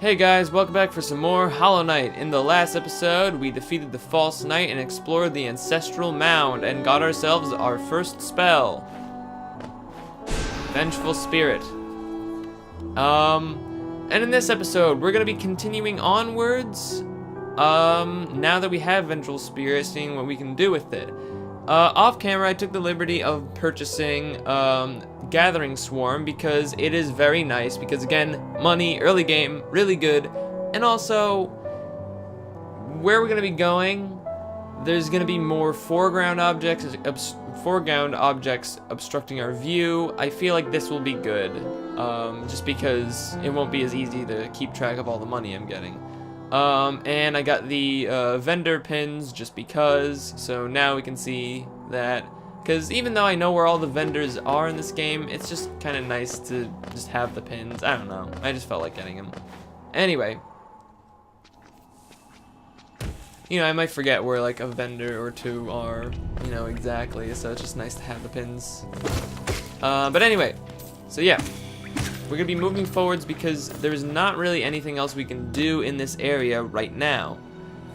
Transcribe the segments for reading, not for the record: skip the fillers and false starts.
Hey guys, welcome back for some more Hollow Knight. In the last episode, we defeated the False Knight and explored the Ancestral Mound and got ourselves our first spell. Vengeful Spirit. And in this episode, we're gonna be continuing onwards. Now that we have Vengeful Spirit, seeing what we can do with it. Off camera, I took the liberty of purchasing, Gathering Swarm because it is very nice because again, money, early game, really good, and also where we're gonna be going, there's gonna be more foreground objects obstructing our view. I feel like this will be good, just because it won't be as easy to keep track of all the money I'm getting. And I got the vendor pins just because, so now we can see that. Because even though I know where all the vendors are in this game, it's just kind of nice to just have the pins. I don't know. I just felt like getting them. Anyway. You know, I might forget where like a vendor or two are, you know, exactly. So it's just nice to have the pins. But anyway. So yeah. We're going to be moving forwards because there's not really anything else we can do in this area right now.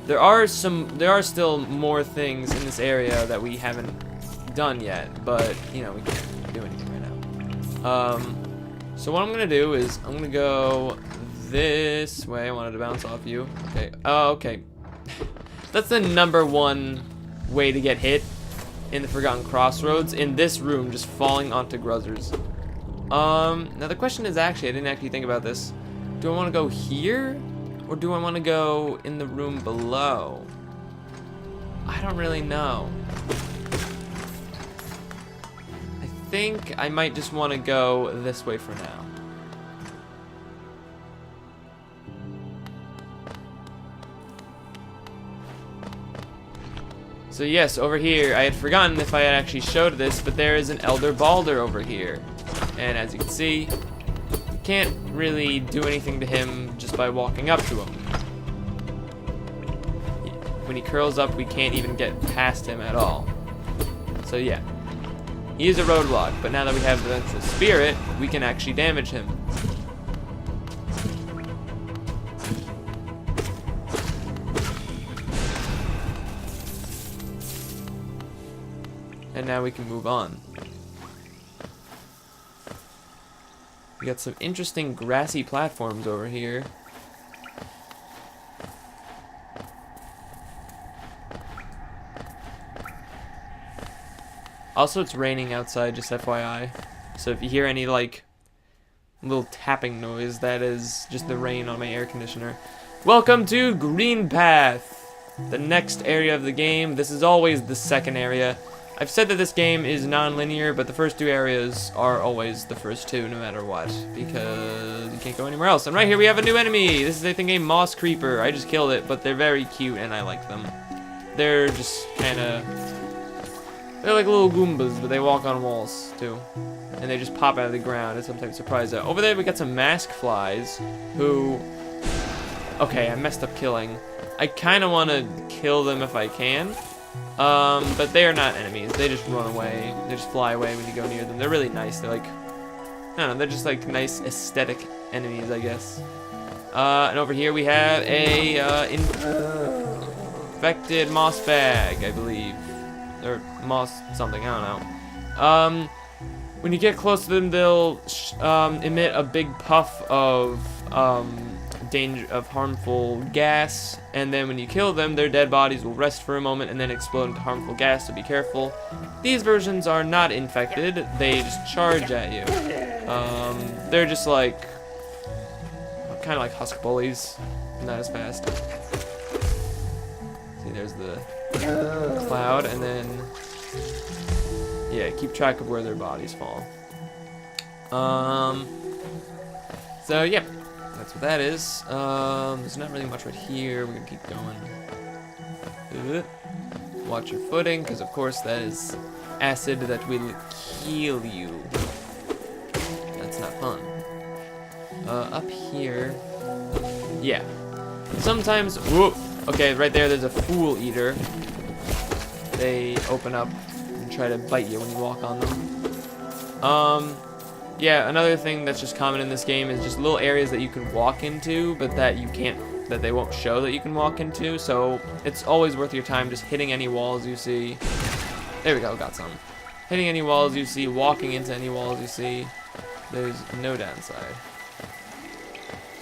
There are still more things in this area that we haven't done yet, but you know, we can't do anything right now. So what I'm gonna do is I'm gonna go this way. I wanted to bounce off you. Okay. Oh, okay. That's the #1 way to get hit in the Forgotten Crossroads, in this room, just falling onto Gruzzers. Now the question is actually, I didn't actually think about this. Do I want to go here, or do I want to go in the room below? I don't really know. I think I might just want to go this way for now. So yes, over here, I had forgotten if I had actually showed this, but there is an Elder Balder over here. And as you can see, you can't really do anything to him just by walking up to him. When he curls up, we can't even get past him at all. So yeah. He is a roadblock, but now that we have the Vengeful Spirit, we can actually damage him. And now we can move on. We got some interesting grassy platforms over here. Also, it's raining outside, just FYI. So if you hear any, like, little tapping noise, that is just the rain on my air conditioner. Welcome to Green Path, the next area of the game. This is always the second area. I've said that this game is non-linear, but the first two areas are always the first two, no matter what, because you can't go anywhere else. And right here we have a new enemy. This is, I think, a moss creeper. I just killed it, but they're very cute, and I like them. They're just kind of... They're like little Goombas, but they walk on walls, too. And they just pop out of the ground. It's sometimes surprised out. Over there, we got some mask flies, who... Okay, I messed up killing. I kind of want to kill them if I can. But they are not enemies. They just run away. They just fly away when you go near them. They're really nice. They're like... I don't know, they're just like nice aesthetic enemies, I guess. And over here we have a, infected moss bag, I believe. Or moss something, I don't know. When you get close to them, they'll emit a big puff of harmful gas, and then when you kill them, their dead bodies will rest for a moment and then explode into harmful gas, so be careful. These versions are not infected, they just charge at you. They're just like kind of like husk bullies, not as fast. See, there's the cloud, and then yeah, keep track of where their bodies fall. So yeah, that's what that is. There's not really much right here. We're gonna keep going. Watch your footing, because of course that is acid that will kill you. That's not fun. Up here, yeah. Sometimes, whoop. Okay, right there, there's a Fool Eater. They open up and try to bite you when you walk on them. yeah, another thing that's just common in this game is just little areas that you can walk into, but that you can't, that they won't show that you can walk into. So it's always worth your time just hitting any walls you see. There we go, got some. Hitting any walls you see, walking into any walls you see. There's no downside.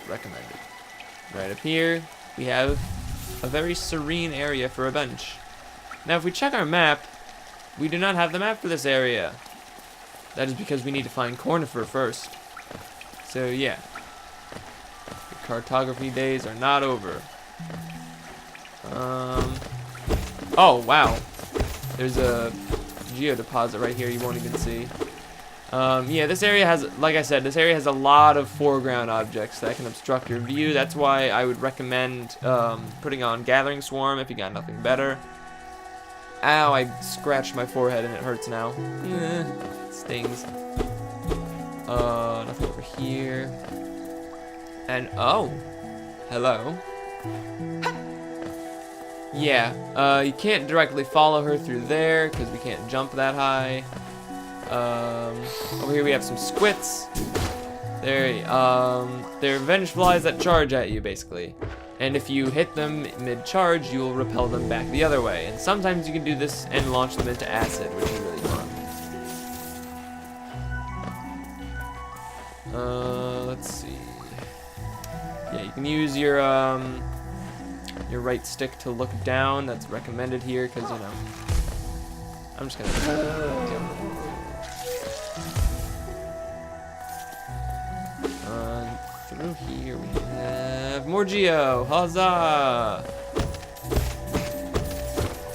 Recommended. Right up here, we have a very serene area for a bench. Now, if we check our map, we do not have the map for this area. That is because we need to find Cornifer first. So, yeah. The cartography days are not over. Oh, wow. There's a geodeposit right here you won't even see. Yeah, this area has, like I said, this area has a lot of foreground objects that can obstruct your view. That's why I would recommend putting on Gathering Swarm if you got nothing better. Ow, I scratched my forehead and it hurts now. It stings. Nothing over here. And, oh, hello. Yeah, you can't directly follow her through there because we can't jump that high. Over here we have some squits. They're revenge flies that charge at you, basically. And if you hit them mid-charge, you will repel them back the other way. And sometimes you can do this and launch them into acid, which is really fun. Let's see. Yeah, you can use your right stick to look down. That's recommended here, because, you know, I'm just gonna... Through here we have more Geo. Huzzah!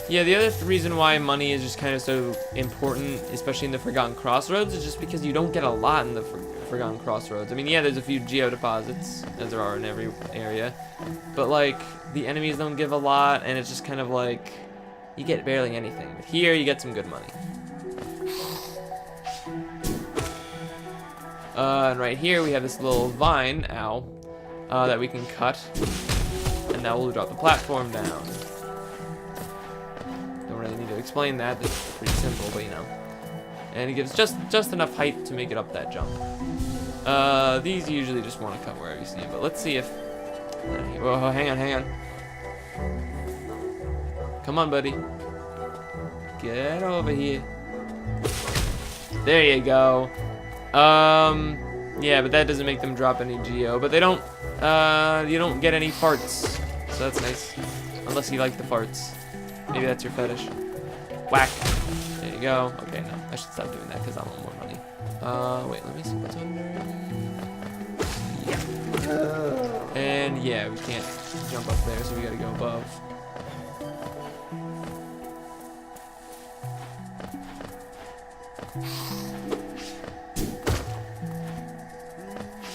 Yeah, the other reason why money is just kind of so important, especially in the Forgotten Crossroads, is just because you don't get a lot in the Forgotten Crossroads. I mean, yeah, there's a few Geo deposits, as there are in every area, but like the enemies don't give a lot, and it's just kind of like you get barely anything. But here you get some good money. And right here we have this little vine, ow, that we can cut, and now we'll drop the platform down. Don't really need to explain that, it's pretty simple, but you know. And it gives just enough height to make it up that jump. These you usually just want to cut wherever you see them, but let's see if... Whoa, hang on. Come on, buddy. Get over here. There you go. Yeah, but that doesn't make them drop any Geo. But they don't, you don't get any farts. So that's nice. Unless you like the farts. Maybe that's your fetish. Whack. There you go. Okay, no. I should stop doing that because I want more money. Wait, let me see what's under. Yeah. And yeah, we can't jump up there, so we gotta go above.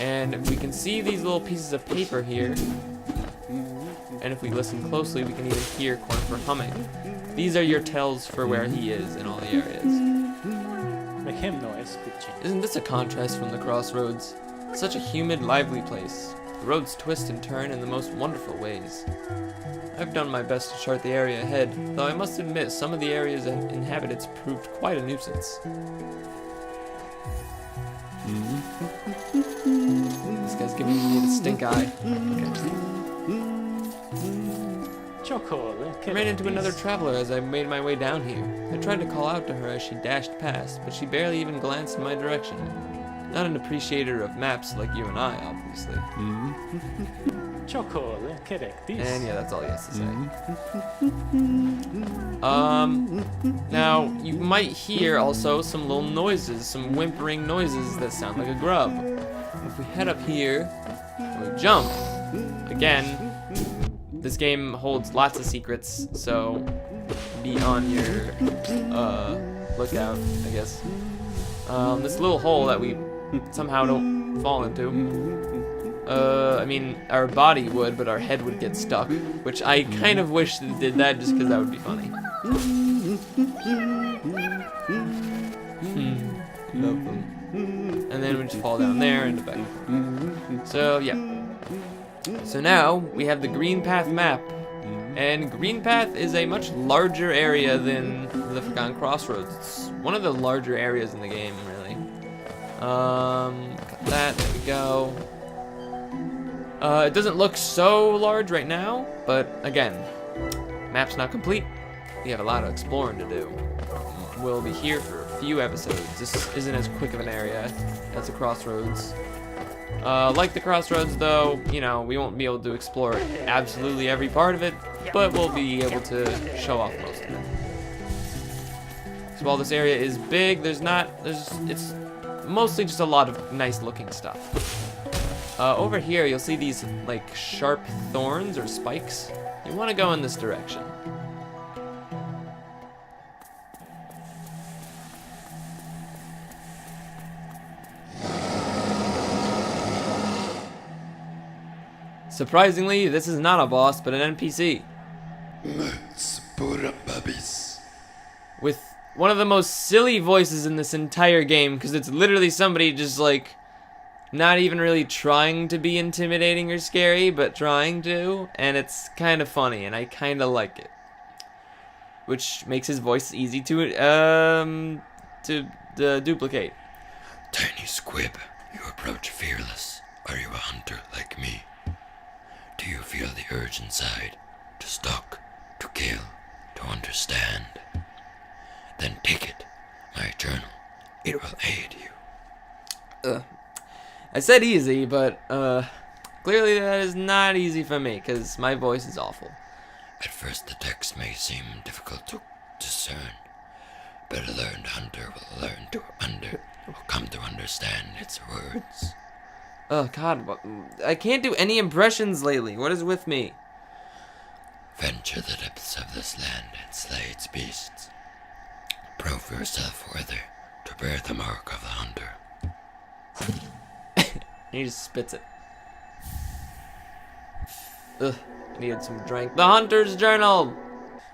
And we can see these little pieces of paper here. And if we listen closely, we can even hear Cornifer humming. These are your tells for where he is in all the areas. Make him noise, good change. Isn't this a contrast from the Crossroads? Such a humid, lively place. The roads twist and turn in the most wonderful ways. I've done my best to chart the area ahead, though I must admit some of the area's inhabitants proved quite a nuisance. This guy's giving me the stink eye. Okay. I ran into another traveler as I made my way down here. I tried to call out to her as she dashed past, but she barely even glanced in my direction. Not an appreciator of maps like you and I, obviously. And yeah, that's all he has to say. Now, you might hear also some little noises, some whimpering noises that sound like a grub. If we head up here, and we jump, again, this game holds lots of secrets, so be on your lookout, I guess. This little hole that we somehow don't fall into. I mean, our body would, but our head would get stuck, which I kind of wish it did that just because that would be funny. Love them. And then we just fall down there and back. So, yeah. So now, we have the Green Path map. And Green Path is a much larger area than the Forgotten Crossroads. It's one of the larger areas in the game, really. Got that. There we go. It doesn't look so large right now, but again, map's not complete. We have a lot of exploring to do. We'll be here for a few episodes. This isn't as quick of an area as the Crossroads. Like the Crossroads, though, you know, we won't be able to explore absolutely every part of it, but we'll be able to show off most of it. So while this area is big, it's mostly just a lot of nice looking stuff. Over here, you'll see these like sharp thorns or spikes. You want to go in this direction. Surprisingly, this is not a boss, but an NPC. With one of the most silly voices in this entire game, because it's literally somebody just like, not even really trying to be intimidating or scary, but trying to, and it's kind of funny, and I kind of like it. Which makes his voice easy to duplicate. Tiny squib, you approach fearless. Are you a hunter like me? Do you feel the urge inside to stalk, to kill, to understand? Then take it, my journal. It will aid you. I said easy, but clearly that is not easy for me, because my voice is awful. At first the text may seem difficult to discern, but a learned hunter will come to understand its words. Oh God, I can't do any impressions lately. What is with me? Venture the depths of this land and slay its beasts. Prove yourself worthy to bear the mark of the hunter. He just spits it. Ugh, I needed some drink. The Hunter's Journal!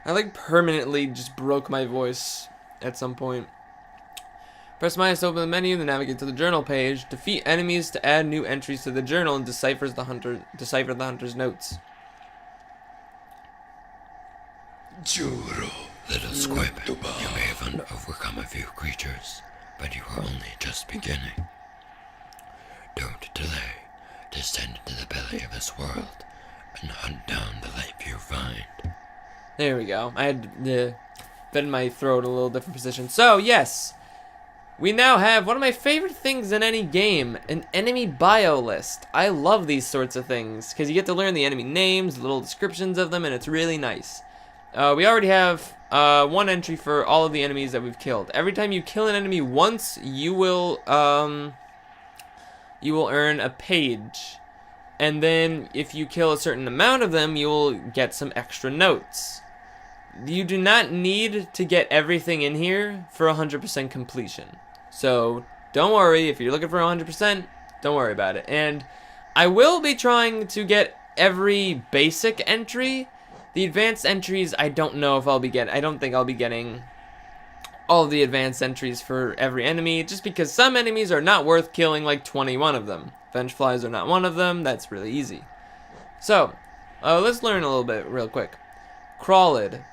I like permanently just broke my voice at some point. Press minus to open the menu, then navigate to the journal page. Defeat enemies to add new entries to the journal and decipher the hunter's notes. Juro, little squib, you may have overcome a few creatures, but you are only just beginning. Don't delay. Descend into the belly of this world and hunt down the life you find. There we go. I had to bend my throat a little different position. So, yes. We now have one of my favorite things in any game, an enemy bio list. I love these sorts of things, because you get to learn the enemy names, little descriptions of them, and it's really nice. We already have one entry for all of the enemies that we've killed. Every time you kill an enemy once, you will earn a page. And then, if you kill a certain amount of them, you will get some extra notes. You do not need to get everything in here for 100% completion. So, don't worry, if you're looking for 100%, don't worry about it. And I will be trying to get every basic entry. The advanced entries, I don't know if I'll be getting. I don't think I'll be getting all the advanced entries for every enemy, just because some enemies are not worth killing like 21 of them. Vengeflies are not one of them. That's really easy. So, let's learn a little bit real quick. Crawlid,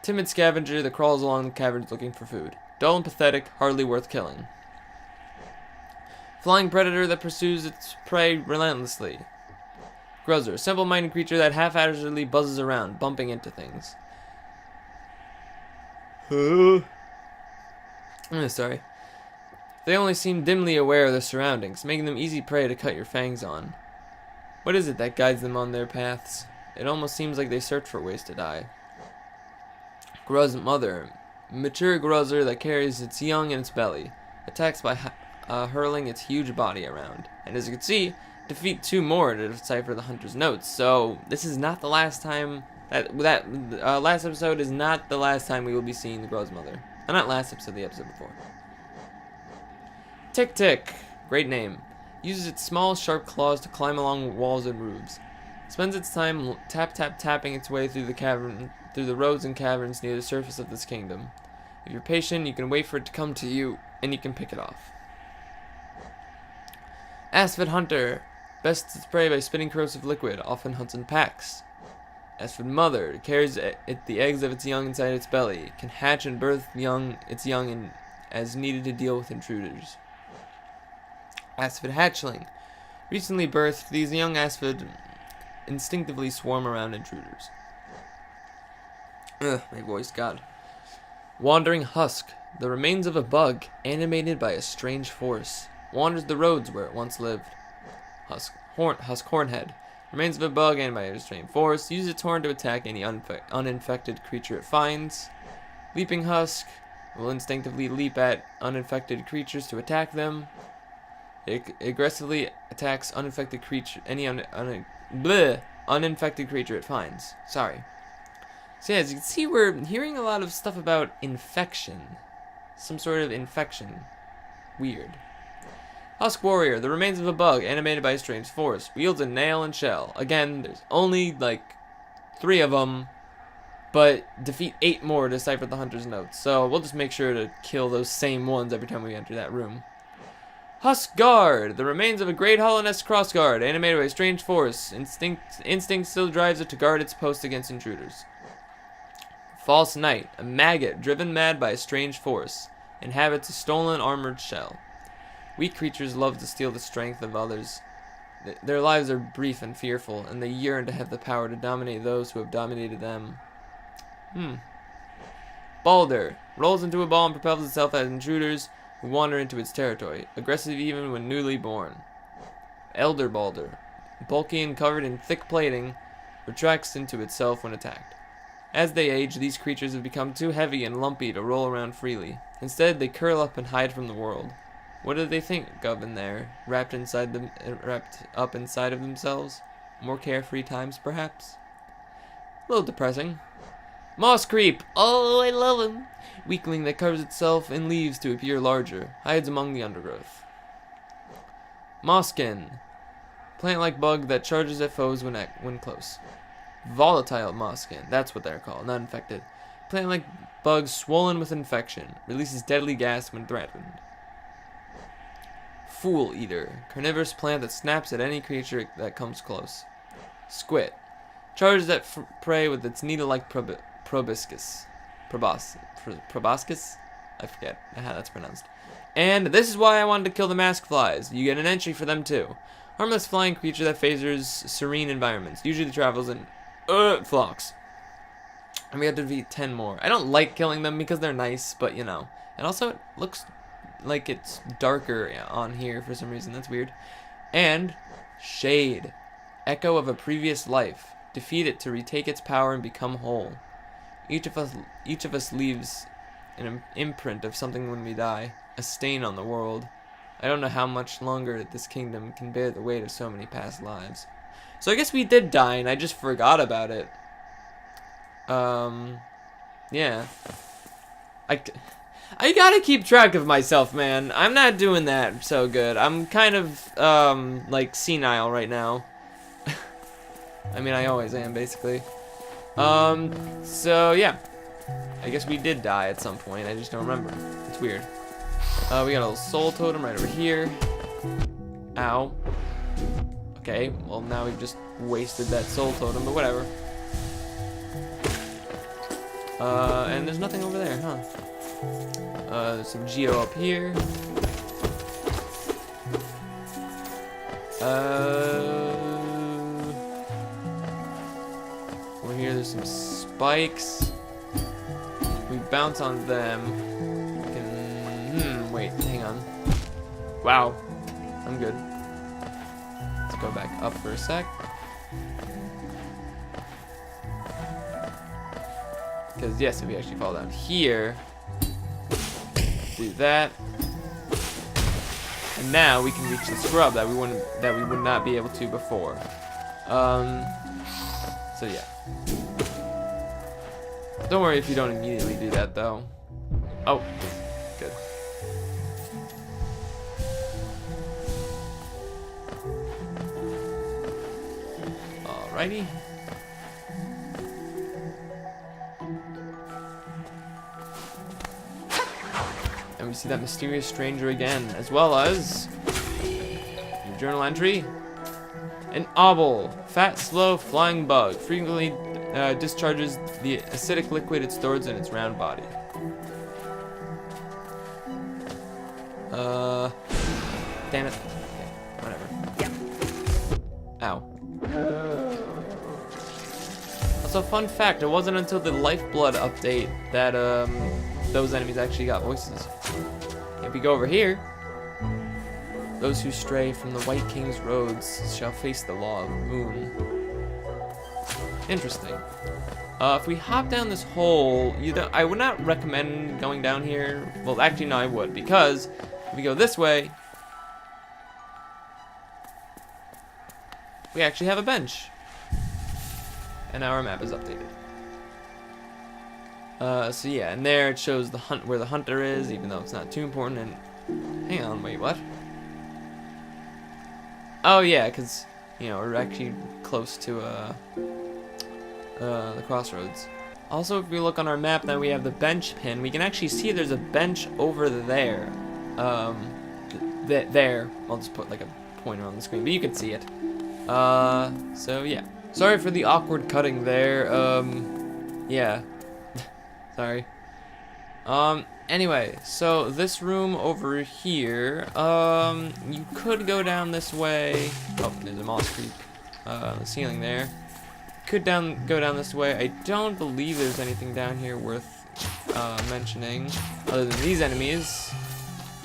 timid scavenger that crawls along the caverns looking for food. Dull and pathetic, hardly worth killing. Flying predator that pursues its prey relentlessly. Gruzzer, simple-minded creature that half-heartedly buzzes around, bumping into things. Sorry. They only seem dimly aware of their surroundings, making them easy prey to cut your fangs on. What is it that guides them on their paths? It almost seems like they search for ways to die. Gruzz mother, mature gruzzer that carries its young in its belly, attacks by hurling its huge body around, and as you can see, defeat 2 more to decipher the hunter's notes. So this is not the last time last episode is not the last time we will be seeing the Gruzz mother. Not last episode, the episode before. Tick Tick, great name. Uses its small, sharp claws to climb along walls and roofs. Spends its time tapping its way through the roads and caverns near the surface of this kingdom. If you're patient, you can wait for it to come to you, and you can pick it off. Aspid Hunter, bests its prey by spitting corrosive liquid, often hunts in packs. Aspid Mother, carries the eggs of its young inside its belly, can hatch and birth its young in as needed to deal with intruders. Aspid hatchling. Recently birthed, these young aspid instinctively swarm around intruders. Ugh, my voice, God. Wandering husk. The remains of a bug, animated by a strange force, wanders the roads where it once lived. Husk hornhead. Remains of a bug, animated by a strange force, uses its horn to attack any uninfected creature it finds. Leaping husk will instinctively leap at uninfected creatures to attack them. It aggressively attacks uninfected creature, any uninfected creature it finds. Sorry. So yeah, as you can see, we're hearing a lot of stuff about infection. Some sort of infection. Weird. Husk warrior, the remains of a bug, animated by a strange force, wields a nail and shell. Again, there's only like 3 of them, but defeat 8 more to decipher the hunter's notes. So we'll just make sure to kill those same ones every time we enter that room. Husk guard, the remains of a great Hallownest cross guard, animated by a strange force. Instinct still drives it to guard its post against intruders. False knight, a maggot driven mad by a strange force, inhabits a stolen armored shell. Weak creatures love to steal the strength of others. Their lives are brief and fearful, and they yearn to have the power to dominate those who have dominated them. Balder rolls into a ball and propels itself at intruders who wander into its territory, aggressive even when newly born. Elder Balder, bulky and covered in thick plating, retracts into itself when attacked. As they age, these creatures have become too heavy and lumpy to roll around freely. Instead, they curl up and hide from the world. What do they think of in there, wrapped up inside of themselves? More carefree times, perhaps? A little depressing. Moss creep! Oh, I love him! Weakling that covers itself in leaves to appear larger, hides among the undergrowth. Mosskin. Plant-like bug that charges at foes when close. Volatile mosskin, that's what they're called, not infected. Plant-like bug swollen with infection, releases deadly gas when threatened. Fool eater, carnivorous plant that snaps at any creature that comes close. Squid, charges at prey with its needle-like proboscis. Proboscis? I forget how that's pronounced. And this is why I wanted to kill the mask flies. You get an entry for them too. Harmless flying creature that favors serene environments. Usually travels in flocks. And we have to defeat 10 more. I don't like killing them because they're nice, but you know. And also it looks like it's darker on here for some reason. That's weird. And Shade. Echo of a previous life. Defeat it to retake its power and become whole. Each of us leaves an imprint of something when we die. A stain on the world. I don't know how much longer this kingdom can bear the weight of so many past lives. So I guess we did die, and I just forgot about it. Yeah. I gotta keep track of myself, man. I'm not doing that so good. I'm kind of, like, senile right now. I mean, I always am, basically. So, yeah. I guess we did die at some point. I just don't remember. It's weird. We got a little soul totem right over here. Ow. Okay, well now we've just wasted that soul totem, but whatever. And there's nothing over there, huh? There's some Geo up here. Over here there's some spikes. We bounce on them. We can, wait, hang on. Wow, I'm good. Let's go back up for a sec. Because yes, if we actually fall down here, do that, and now we can reach the scrub that we would not be able to before. So yeah. Don't worry if you don't immediately do that though. Oh, good. Alrighty. And we see that mysterious stranger again, as well as your journal entry. An obel, fat, slow, flying bug, frequently discharges the acidic liquid it stores in its round body. Damn it. Okay, whatever. Ow. Also, fun fact, it wasn't until the Lifeblood update that, those enemies actually got voices. If we go over here, those who stray from the White King's roads shall face the law of Moon. Interesting. If we hop down this hole, I would not recommend going down here. Well, actually, no, I would, because if we go this way, we actually have a bench. And now our map is updated. So yeah, and there it shows where the hunter is, even though it's not too important. And hang on, wait, what? Oh yeah, because we're actually close to the Crossroads. Also, if we look on our map, now we have the bench pin. We can actually see there's a bench over there. There. I'll just put like a pointer on the screen, but you can see it. So yeah. Sorry for the awkward cutting there. Yeah. Sorry. Anyway, so this room over here, you could go down this way. Oh, there's a moss creep, the ceiling there. Could go down this way. I don't believe there's anything down here worth mentioning, other than these enemies,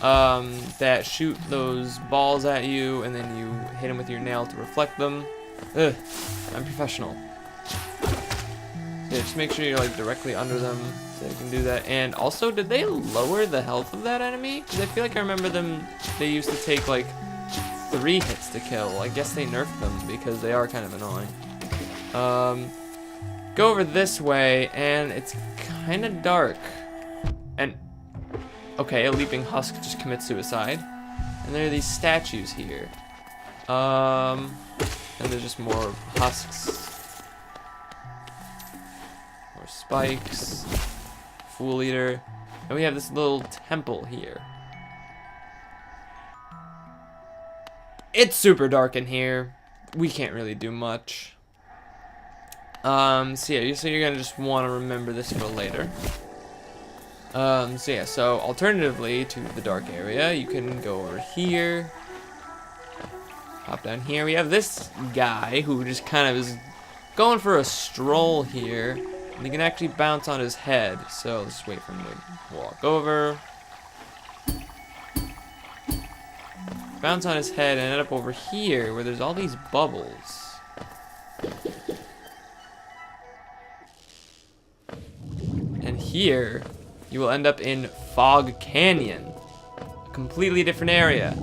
that shoot those balls at you, and then you hit them with your nail to reflect them. Ugh, I'm professional. Yeah, just make sure you're like directly under them so you can do that. And also, did they lower the health of that enemy? Because I feel like I remember they used to take like 3 hits to kill. I guess they nerfed them because they are kind of annoying. Go over this way, and it's kind of dark. And, okay, a leaping husk just commits suicide. And there are these statues here. And there's just more husks. More spikes. Fool Eater. And we have this little temple here. It's super dark in here. We can't really do much. So yeah, so you're gonna just want to remember this for later. So yeah, so alternatively to the dark area, you can go over here. Hop down here. We have this guy who just kind of is going for a stroll here. And you can actually bounce on his head. So let's just wait for him to walk over. Bounce on his head and end up over here where there's all these bubbles. And here, you will end up in Fog Canyon. A completely different area.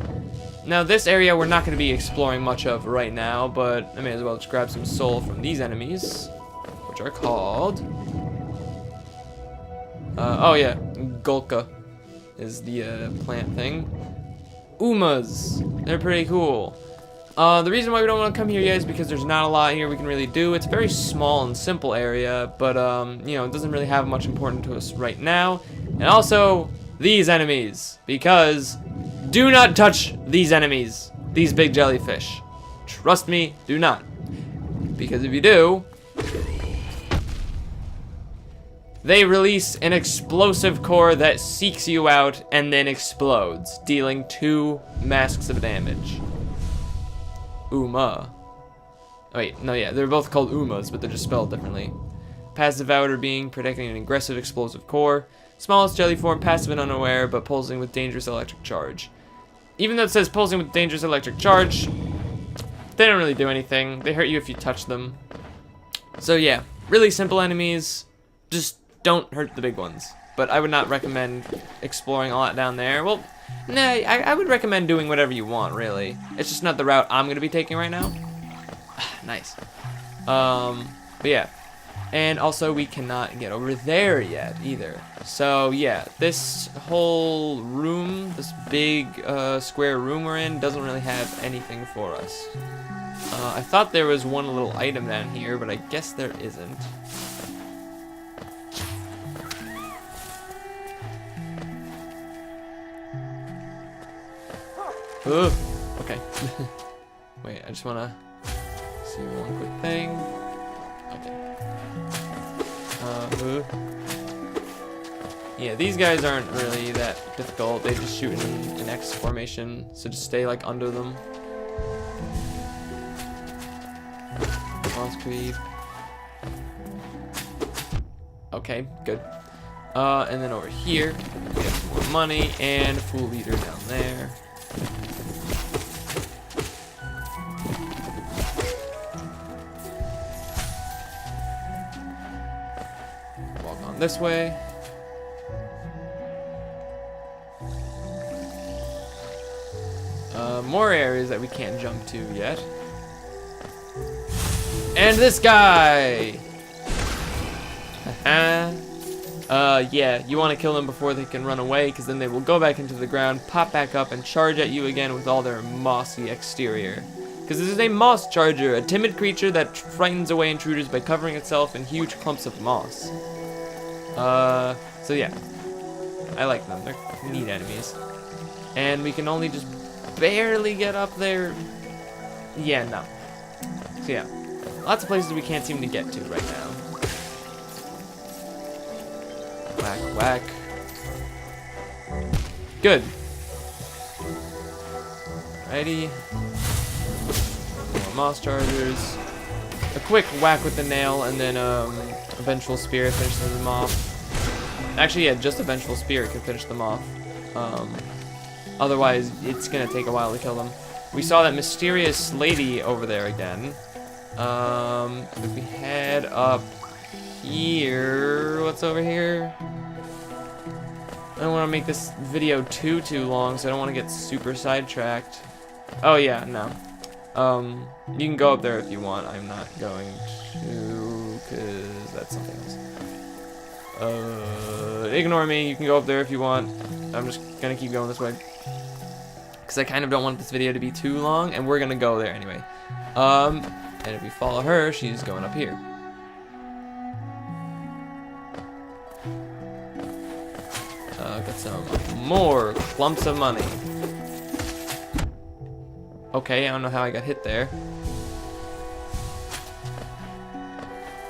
Now this area we're not going to be exploring much of right now, but I may as well just grab some soul from these enemies, which are called... oh yeah, Golka is the plant thing. Umas, they're pretty cool. The reason why we don't want to come here yet is because there's not a lot here we can really do. It's a very small and simple area, but it doesn't really have much important to us right now. And also, these enemies, because do not touch these enemies, these big jellyfish. Trust me, do not. Because if you do, they release an explosive core that seeks you out and then explodes, dealing 2 masks of damage. Uma. Oh, wait, no, yeah, they're both called Umas, but they're just spelled differently. Passive outer being, protecting an aggressive explosive core. Smallest jelly form, passive and unaware, but pulsing with dangerous electric charge. Even though it says pulsing with dangerous electric charge, they don't really do anything. They hurt you if you touch them. So yeah, really simple enemies. Just don't hurt the big ones. But I would not recommend exploring a lot down there. Well, nah, I would recommend doing whatever you want, really. It's just not the route I'm going to be taking right now. Nice. But yeah. And also, we cannot get over there yet, either. So, yeah, this whole room, this big square room we're in, doesn't really have anything for us. I thought there was one little item down here, but I guess there isn't. Ooh, okay. Wait, I just want to see one quick thing. Okay. Yeah, these guys aren't really that difficult. They just shoot in an X formation, so just stay like under them. Boss creep. Okay, good. And then over here, we have some more money and a fool leader down there. Walk on this way. More areas that we can't jump to yet. And this guy! Yeah, you want to kill them before they can run away, because then they will go back into the ground, pop back up, and charge at you again with all their mossy exterior. Because this is a moss charger, a timid creature that frightens away intruders by covering itself in huge clumps of moss. So yeah. I like them, they're neat enemies. And we can only just barely get up there. Yeah, no. So yeah, lots of places we can't seem to get to right now. Whack, whack. Good. Righty. More moss chargers. A quick whack with the nail, and then a vengeful spirit finishes them off. Actually, yeah, just a vengeful spirit can finish them off. Otherwise, it's gonna take a while to kill them. We saw that mysterious lady over there again. If we head up here, what's over here? I don't want to make this video too long, so I don't want to get super sidetracked. Oh yeah, no. You can go up there if you want. I'm not going to, cause that's something else. Ignore me. You can go up there if you want. I'm just gonna keep going this way, cause I kind of don't want this video to be too long, and we're gonna go there anyway. And if we follow her, she's going up here. Got some more clumps of money. Okay, I don't know how I got hit there.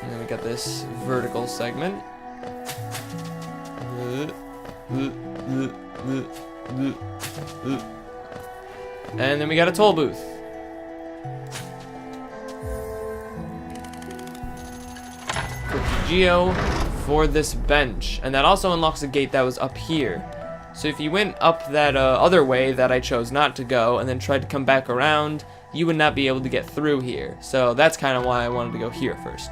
And then we got this vertical segment. And then we got a toll booth. Geo for this bench, and that also unlocks a gate that was up here. So if you went up that other way that I chose not to go and then tried to come back around, you would not be able to get through here. So that's kind of why I wanted to go here first.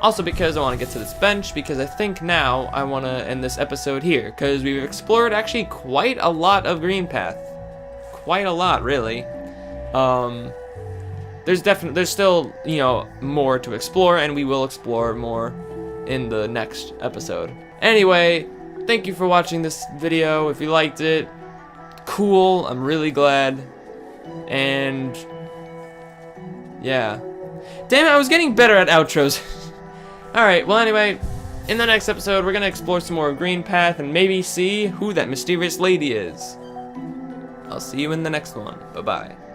Also because I want to get to this bench, because I think now I want to end this episode here, because we've explored actually quite a lot of Green Path. Quite a lot, really. There's still, you know, more to explore, and we will explore more in the next episode. Anyway, thank you for watching this video. If you liked it, cool, I'm really glad. And yeah, damn it, I was getting better at outros. Alright, well anyway, in the next episode we're gonna explore some more Green Path and maybe see who that mysterious lady is. I'll see you in the next one. Bye bye.